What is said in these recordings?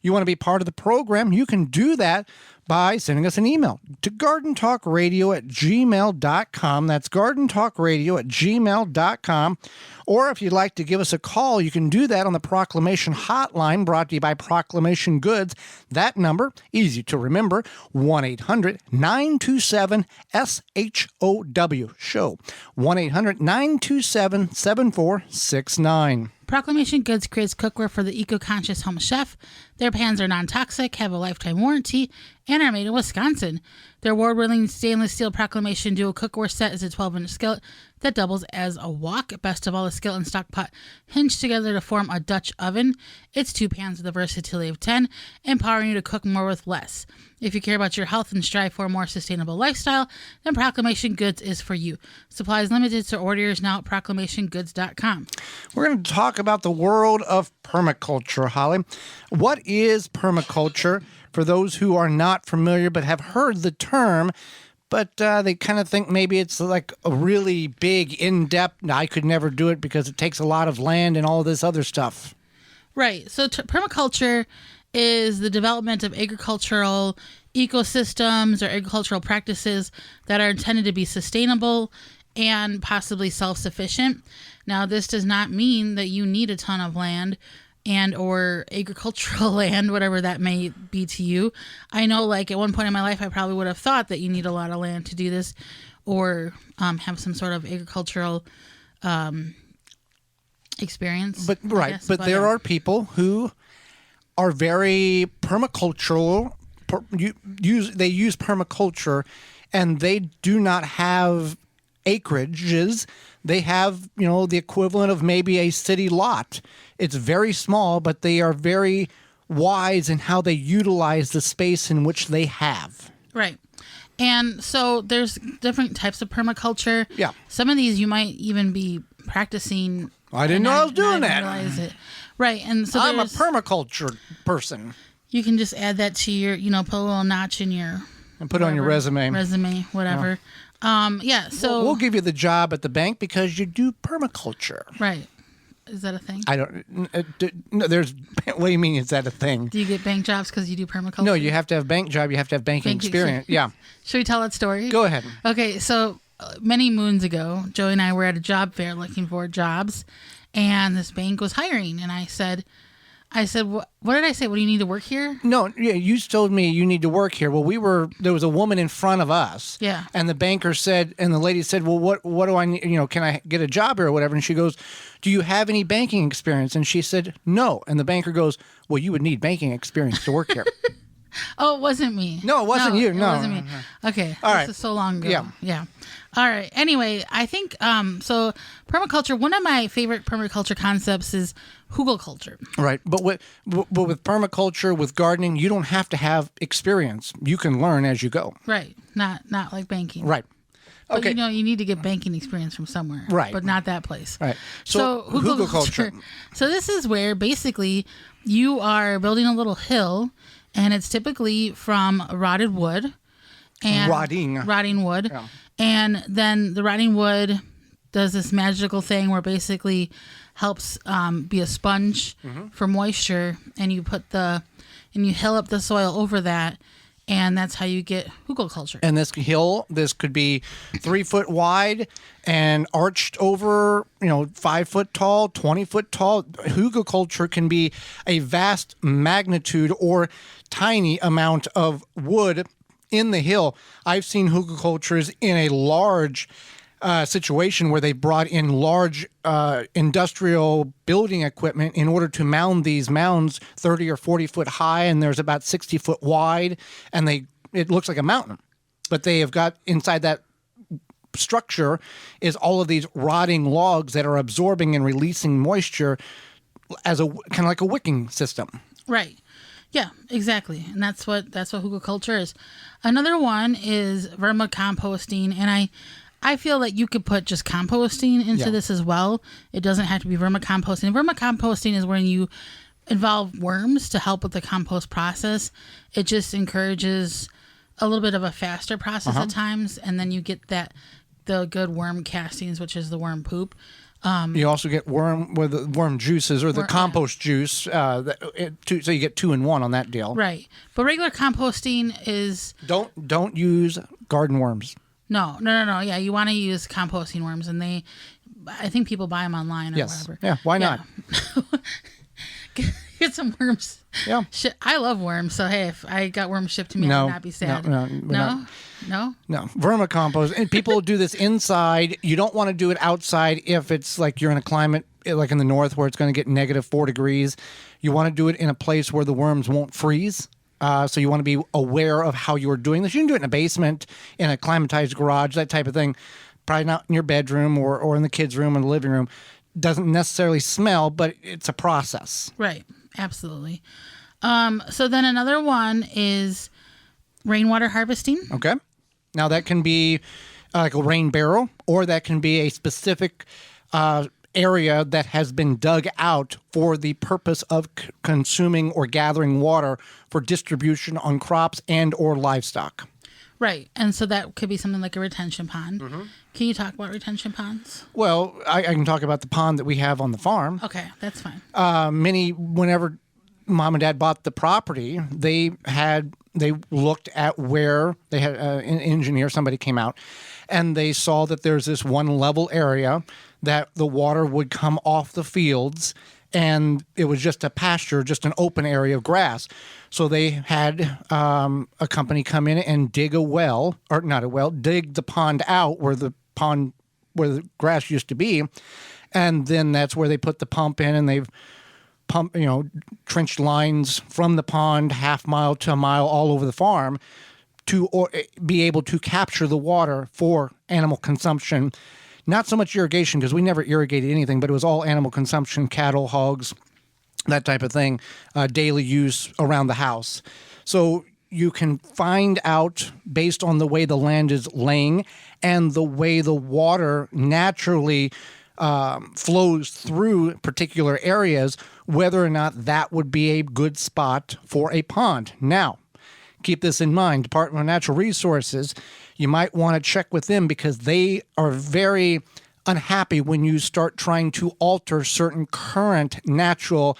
you want to be part of the program, you can do that by sending us an email to gardentalkradio@gmail.com. That's gardentalkradio@gmail.com. Or if you'd like to give us a call, you can do that on the Proclamation Hotline, brought to you by Proclamation Goods. That number, easy to remember, 1-800-927-SHOW. Show 1-800-927-7469. Proclamation Goods creates cookware for the eco-conscious home chef. Their pans are non-toxic, have a lifetime warranty, and are made in Wisconsin. Their award-winning stainless steel Proclamation Duo cookware set is a 12-inch skillet that doubles as a wok. Best of all, the skillet and stock pot hinge together to form a Dutch oven. It's 2 pans with a versatility of 10, empowering you to cook more with less. If you care about your health and strive for a more sustainable lifestyle, then Proclamation Goods is for you. Supplies limited, so order yours now at proclamationgoods.com. We're going to talk about the world of permaculture, Holly. What is permaculture? For those who are not familiar but have heard the term, but they kind of think maybe it's like a really big, in-depth, I could never do it because it takes a lot of land and all this other stuff. Right. So permaculture is the development of agricultural ecosystems or agricultural practices that are intended to be sustainable and possibly self-sufficient. Now, this does not mean that you need a ton of land and or agricultural land, whatever that may be to you. I know, like, at one point in my life, I probably would have thought that you need a lot of land to do this or have some sort of agricultural experience. But there are people who are very permacultural. They use permaculture, and they do not have acreages. They have, the equivalent of maybe a city lot. It's very small, but they are very wise in how they utilize the space in which they have. Right. And so there's different types of permaculture. Yeah. Some of these you might even be practicing. I didn't know I was doing that. Realize it. Right. And so I'm a permaculture person. You can just add that to your, put a little notch in your... And put it on your resume. Whatever. So... We'll give you the job at the bank because you do permaculture. Right. Is that a thing? I don't... No, there's... What do you mean, is that a thing? Do you get bank jobs because you do permaculture? No, you have to have bank job. You have to have banking experience. Yeah. Should we tell that story? Go ahead. Okay, so many moons ago, Joey and I were at a job fair looking for jobs, and this bank was hiring, and I said, what did I say? What, do you need to work here? No, yeah, you told me you need to work here. Well, there was a woman in front of us. Yeah. And the banker said, and the lady said, well, what do I need? Can I get a job here or whatever? And she goes, do you have any banking experience? And she said, no. And the banker goes, well, you would need banking experience to work here. Oh, it wasn't me. No, it wasn't you. No, it wasn't me. Okay. All right. This is so long ago. Yeah. All right. Anyway, I think, so permaculture, one of my favorite permaculture concepts is hugelkultur. Right. But with permaculture, with gardening, you don't have to have experience. You can learn as you go. Right. Not like banking. Right. Okay. But you need to get banking experience from somewhere. Right. But not that place. Right. So hugelkultur. So this is where basically you are building a little hill, and it's typically from rotted wood. And rotting wood. Yeah. And then the rotting wood does this magical thing where basically helps be a sponge for moisture, and you hill up the soil over that, and that's how you get hugelkultur. And this could be 3 foot wide and arched over, 5 foot tall, 20 foot tall. Hugelkultur can be a vast magnitude or tiny amount of wood in the hill. I've seen hugelkultures in a large situation where they brought in large industrial building equipment in order to mound these mounds 30 or 40 foot high, and there's about 60 foot wide, and it looks like a mountain. But they have got inside that structure is all of these rotting logs that are absorbing and releasing moisture as a kind of like a wicking system. Right. Yeah, exactly. And that's what hugelkultur is. Another one is vermicomposting, and I feel that you could put just composting into this as well. It doesn't have to be vermicomposting. Vermicomposting is when you involve worms to help with the compost process. It just encourages a little bit of a faster process at times, and then you get the good worm castings, which is the worm poop. You also get worm juices or the compost juice, so you get 2 in 1 on that deal. Right. But regular composting is... Don't use garden worms. No. Yeah, you want to use composting worms, and I think people buy them online or whatever. Yeah, why not? Get some worms. Yeah. I love worms, so hey, if I got worms shipped to me, I would not be sad. No. Vermicompost. And people do this inside. You don't want to do it outside if it's like you're in a climate like in the north where it's going to get -4 degrees. You want to do it in a place where the worms won't freeze. So you want to be aware of how you're doing this. You can do it in a basement, in a climatized garage, that type of thing. Probably not in your bedroom or in the kids' room or the living room. Doesn't necessarily smell, but it's a process. Right. Absolutely. So then another one is rainwater harvesting. Okay. Now that can be like a rain barrel, or that can be a specific area that has been dug out for the purpose of consuming or gathering water for distribution on crops and or livestock. Right. And so that could be something like a retention pond. Mm-hmm. Can you talk about retention ponds? Well, I can talk about the pond that we have on the farm. Okay, that's fine. Whenever Mom and Dad bought the property, they looked at where they had an engineer, somebody came out, and they saw that there's this one level area that the water would come off the fields, and it was just a pasture, just an open area of grass. So they had a company come in and dig dig the pond out where the grass used to be, and then that's where they put the pump in, and they've trenched lines from the pond half mile to a mile all over the farm to be able to capture the water for animal consumption. Not so much irrigation, because we never irrigated anything, but it was all animal consumption, cattle, hogs, that type of thing, daily use around the house. So you can find out, based on the way the land is laying and the way the water naturally flows through particular areas, whether or not that would be a good spot for a pond. Now, keep this in mind. Department of Natural Resources, you might want to check with them, because they are very unhappy when you start trying to alter certain current natural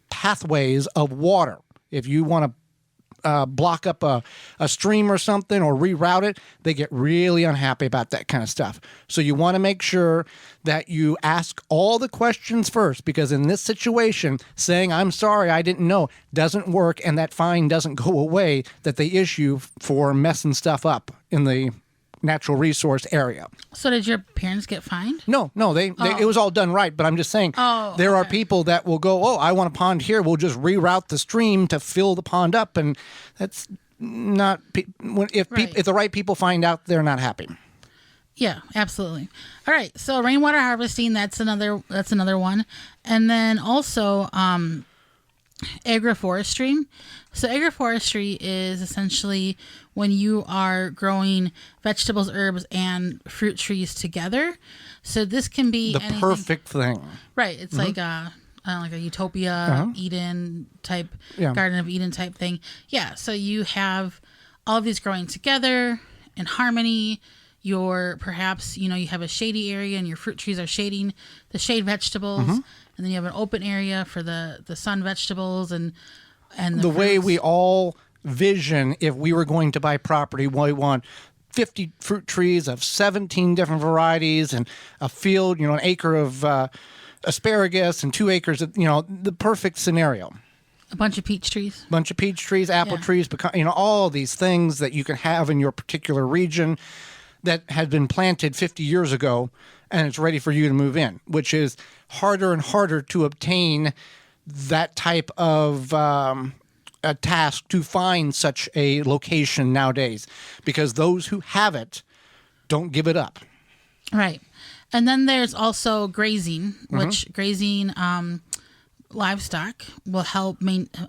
pathways of water. If you want to block up a stream or something or reroute it, they get really unhappy about that kind of stuff. So you want to make sure that you ask all the questions first, because in this situation, saying, "I'm sorry, I didn't know," doesn't work, and that fine doesn't go away that they issue for messing stuff up in the natural resource area. So did your parents get fined? No, it was all done right, but I'm just saying there are people that will go, "Oh, I want a pond here. We'll just reroute the stream to fill the pond up," and that's not if the right people find out, they're not happy. Yeah, absolutely. All right, so rainwater harvesting, that's another one. And then also agroforestry. So agroforestry is essentially when you are growing vegetables, herbs, and fruit trees together. So this can be the perfect thing. Right. It's like a utopia, Eden type, Garden of Eden type thing. Yeah. So you have all of these growing together in harmony. Perhaps you have a shady area, and your fruit trees are shading the shade vegetables, and then you have an open area for the sun vegetables and the way we all vision, if we were going to buy property, we want 50 fruit trees of 17 different varieties, and a field, an acre of asparagus and 2 acres of, the perfect scenario. A bunch of peach trees, apple trees, all these things that you can have in your particular region that had been planted 50 years ago, and it's ready for you to move in, which is harder and harder to obtain that type of a task, to find such a location nowadays, because those who have it don't give it up. Right. And then there's also grazing, which grazing livestock will help maintain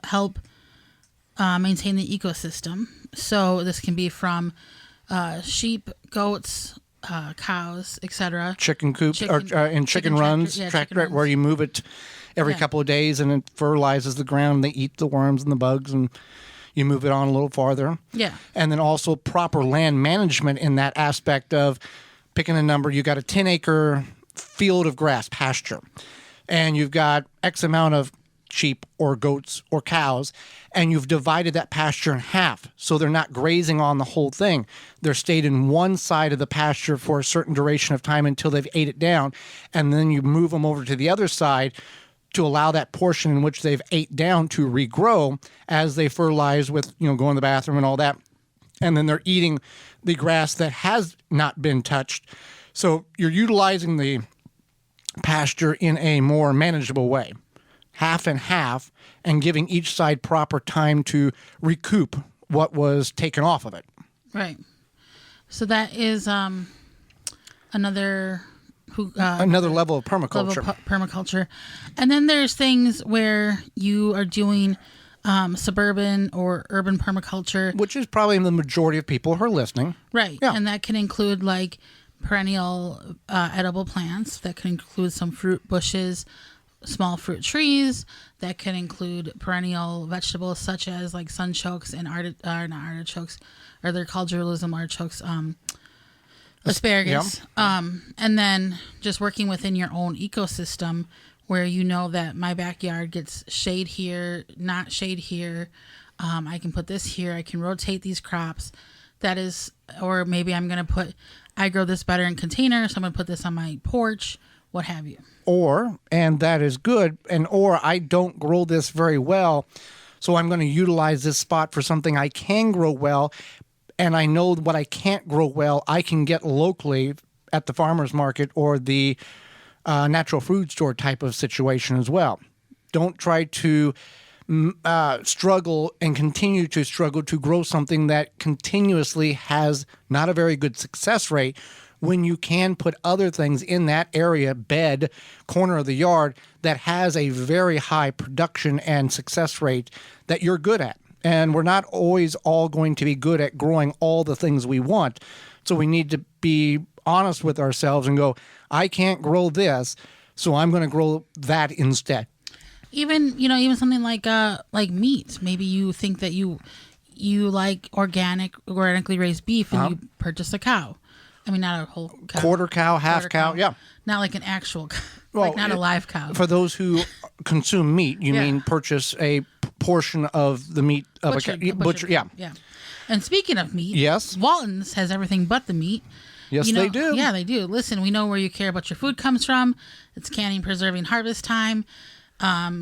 the ecosystem. So this can be from sheep, goats, cows, etc. Chicken coops and chicken runs, tractor where you move it every couple of days, and it fertilizes the ground. They eat the worms and the bugs, and you move it on a little farther. Yeah. And then also proper land management in that aspect of picking a number. You got a 10-acre field of grass, pasture, and you've got X amount of sheep or goats or cows, and you've divided that pasture in half so they're not grazing on the whole thing. They're stayed in one side of the pasture for a certain duration of time until they've ate it down, and then you move them over to the other side to allow that portion in which they've ate down to regrow as they fertilize with, going to the bathroom and all that. And then they're eating the grass that has not been touched. So you're utilizing the pasture in a more manageable way, half and half, and giving each side proper time to recoup what was taken off of it. Right. So that is another level of permaculture. Permaculture. And then there's things where you are doing suburban or urban permaculture, which is probably the majority of people who are listening. Right. Yeah. And that can include like perennial edible plants. That can include some fruit bushes, small fruit trees. That can include perennial vegetables such as like sunchokes and not artichokes, or they're called Jerusalem artichokes, asparagus. Yeah. And then just working within your own ecosystem where you know that my backyard gets shade here, not shade here. I can put this here. I can rotate these crops. That is, or maybe I grow this better in containers, so I'm going to put this on my porch, what have you. Or, and that is good, or I don't grow this very well, so I'm going to utilize this spot for something I can grow well, and I know what I can't grow well, I can get locally at the farmer's market or the natural food store type of situation as well. Don't try to struggle and continue to struggle to grow something that continuously has not a very good success rate when you can put other things in that area, bed, corner of the yard, that has a very high production and success rate that you're good at. And we're not always all going to be good at growing all the things we want. So we need to be honest with ourselves and go, I can't grow this, so I'm going to grow that instead. Even something like meat. Maybe you think that you like organically raised beef, and you purchase a cow. I mean, not a whole cow. Quarter cow, half cow, yeah. Not like an actual cow. Well, not a live cow. For those who consume meat, you mean purchase a portion of the meat of a cow. Butcher, yeah. Yeah. And speaking of meat, yes, Walton's has everything but the meat. Yes, they do. Yeah, they do. Listen, we know where you care about your food comes from. It's canning, preserving, harvest time.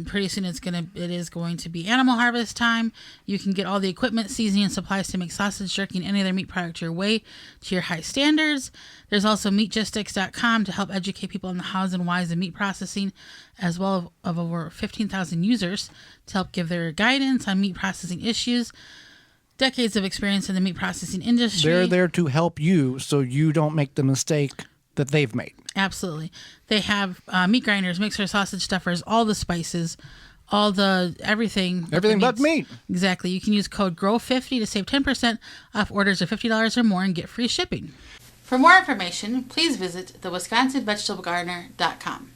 Pretty soon it is going to be animal harvest time. You can get all the equipment, seasoning, and supplies to make sausage, jerky, and any other meat product your way to your high standards. There's also meatgistics.com to help educate people on the hows and whys of meat processing, as well as of over 15,000 users to help give their guidance on meat processing issues. Decades of experience in the meat processing industry. They're there to help you so you don't make the mistake that they've made. Absolutely. They have meat grinders, mixers, sausage stuffers, all the spices, everything. Everything but meat. Exactly. You can use code GROW50 to save 10% off orders of $50 or more and get free shipping. For more information, please visit thewisconsinvegetablegardener.com.